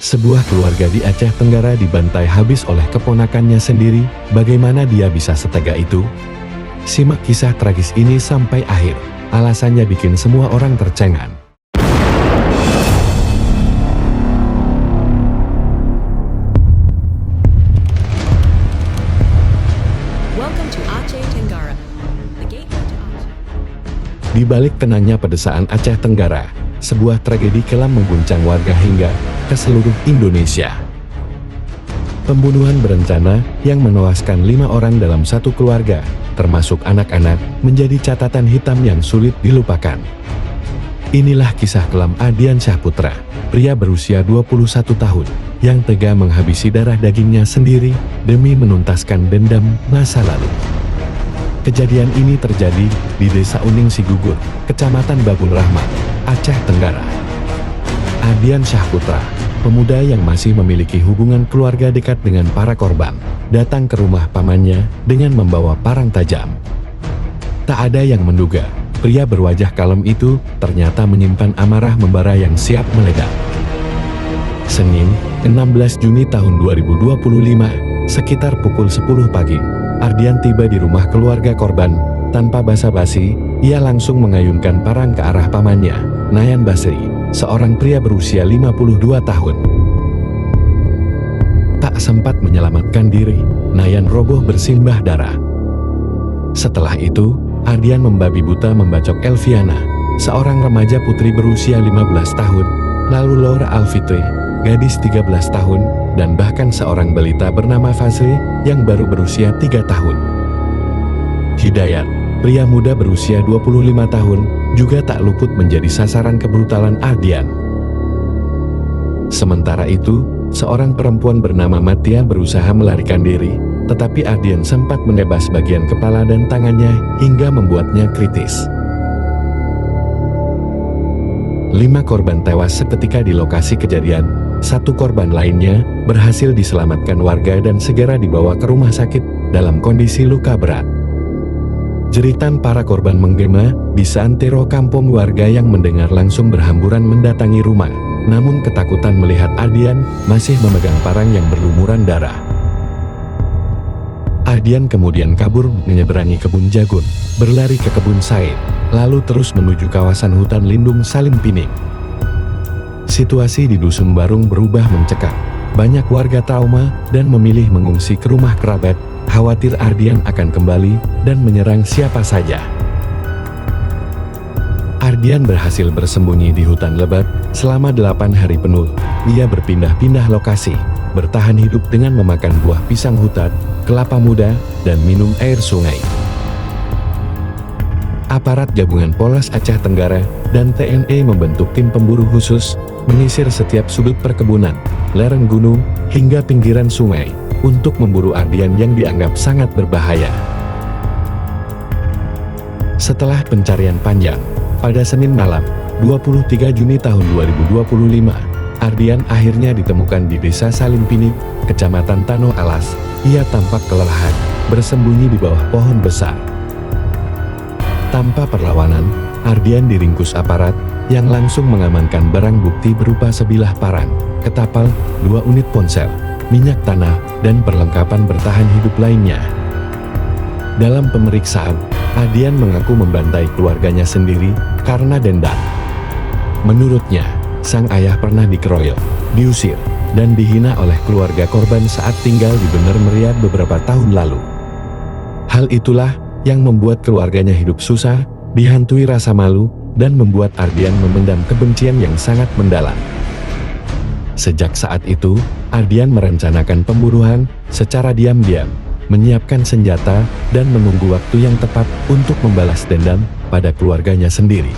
Sebuah keluarga di Aceh Tenggara dibantai habis oleh keponakannya sendiri. Bagaimana dia bisa setega itu? Simak kisah tragis ini sampai akhir. Alasannya bikin semua orang tercengang. Welcome to Aceh Tenggara, the gateway to Aceh. Di balik tenangnya pedesaan Aceh Tenggara, sebuah tragedi kelam mengguncang warga hingga ke seluruh Indonesia. Pembunuhan berencana yang menewaskan 5 orang dalam satu keluarga, termasuk anak-anak, menjadi catatan hitam yang sulit dilupakan. Inilah kisah kelam Ardian Syahputra, pria berusia 21 tahun, yang tega menghabisi darah dagingnya sendiri demi menuntaskan dendam masa lalu. Kejadian ini terjadi di Desa Uning Sigugur, Kecamatan Babun Rahmat, Aceh Tenggara. Ardian Syahputra, pemuda yang masih memiliki hubungan keluarga dekat dengan para korban, datang ke rumah pamannya dengan membawa parang tajam. Tak ada yang menduga, pria berwajah kalem itu ternyata menyimpan amarah membara yang siap meledak. Senin, 16 Juni tahun 2025, sekitar pukul 10 pagi, Ardian tiba di rumah keluarga korban. Tanpa basa-basi, ia langsung mengayunkan parang ke arah pamannya, Nayan Basri, seorang pria berusia 52 tahun. Tak sempat menyelamatkan diri, Nayan roboh bersimbah darah. Setelah itu, Ardian membabi buta membacok Elviana, seorang remaja putri berusia 15 tahun, lalu Laura Alfitri, gadis 13 tahun, dan bahkan seorang balita bernama Fazli yang baru berusia 3 tahun. Hidayat, pria muda berusia 25 tahun, juga tak luput menjadi sasaran kebrutalan Ardian. Sementara itu, seorang perempuan bernama Matia berusaha melarikan diri, tetapi Ardian sempat menebas bagian kepala dan tangannya hingga membuatnya kritis. 5 korban tewas seketika di lokasi kejadian. 1 korban lainnya berhasil diselamatkan warga dan segera dibawa ke rumah sakit dalam kondisi luka berat. Jeritan para korban menggema di seantero kampung. Warga yang mendengar langsung berhamburan mendatangi rumah, namun ketakutan melihat Ardian masih memegang parang yang berlumuran darah. Ardian kemudian kabur menyeberangi kebun jagung, berlari ke kebun Said, lalu terus menuju kawasan hutan lindung Salim Pining. Situasi di Dusun Barung berubah mencekam. Banyak warga trauma dan memilih mengungsi ke rumah kerabat, khawatir Ardian akan kembali dan menyerang siapa saja. Ardian berhasil bersembunyi di hutan lebat selama 8 hari penuh. Ia berpindah-pindah lokasi, bertahan hidup dengan memakan buah pisang hutan, kelapa muda, dan minum air sungai. Aparat gabungan Polres Aceh Tenggara dan TNI membentuk tim pemburu khusus, menyisir setiap sudut perkebunan, lereng gunung, hingga pinggiran sungai, untuk memburu Ardian yang dianggap sangat berbahaya. Setelah pencarian panjang, pada Senin malam, 23 Juni tahun 2025, Ardian akhirnya ditemukan di Desa Salim Pining, Kecamatan Tano Alas. Ia tampak kelelahan, bersembunyi di bawah pohon besar. Tanpa perlawanan, Ardian diringkus aparat, yang langsung mengamankan barang bukti berupa sebilah parang, ketapel, 2 unit ponsel, minyak tanah, dan perlengkapan bertahan hidup lainnya. Dalam pemeriksaan, Ardian mengaku membantai keluarganya sendiri karena dendam. Menurutnya, sang ayah pernah dikeroyok, diusir, dan dihina oleh keluarga korban saat tinggal di Bener Meriah beberapa tahun lalu. Hal itulah yang membuat keluarganya hidup susah, dihantui rasa malu, dan membuat Ardian memendam kebencian yang sangat mendalam. Sejak saat itu, Ardian merencanakan pembunuhan secara diam-diam, menyiapkan senjata, dan menunggu waktu yang tepat untuk membalas dendam pada keluarganya sendiri.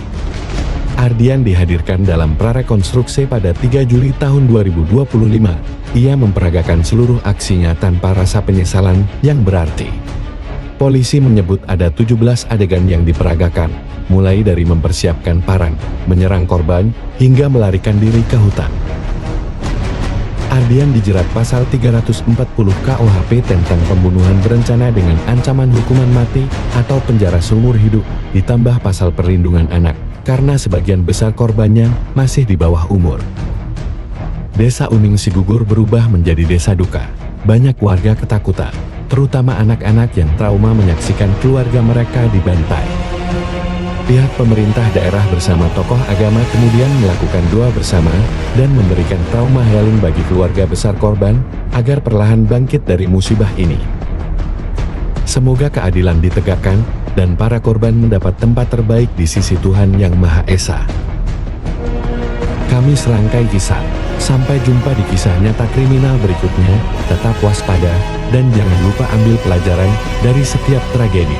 Ardian dihadirkan dalam prarekonstruksi pada 3 Juli tahun 2025. Ia memperagakan seluruh aksinya tanpa rasa penyesalan yang berarti. Polisi menyebut ada 17 adegan yang diperagakan, mulai dari mempersiapkan parang, menyerang korban, hingga melarikan diri ke hutan. Ardian dijerat pasal 340 KUHP tentang pembunuhan berencana dengan ancaman hukuman mati atau penjara seumur hidup, ditambah pasal perlindungan anak, karena sebagian besar korbannya masih di bawah umur. Desa Uning Sigugur berubah menjadi desa duka. Banyak warga ketakutan, terutama anak-anak yang trauma menyaksikan keluarga mereka dibantai. Pihak pemerintah daerah bersama tokoh agama kemudian melakukan doa bersama dan memberikan trauma healing bagi keluarga besar korban agar perlahan bangkit dari musibah ini. Semoga keadilan ditegakkan dan para korban mendapat tempat terbaik di sisi Tuhan Yang Maha Esa. Kami serangkai kisah. Sampai jumpa di kisah nyata kriminal berikutnya. Tetap waspada dan jangan lupa ambil pelajaran dari setiap tragedi.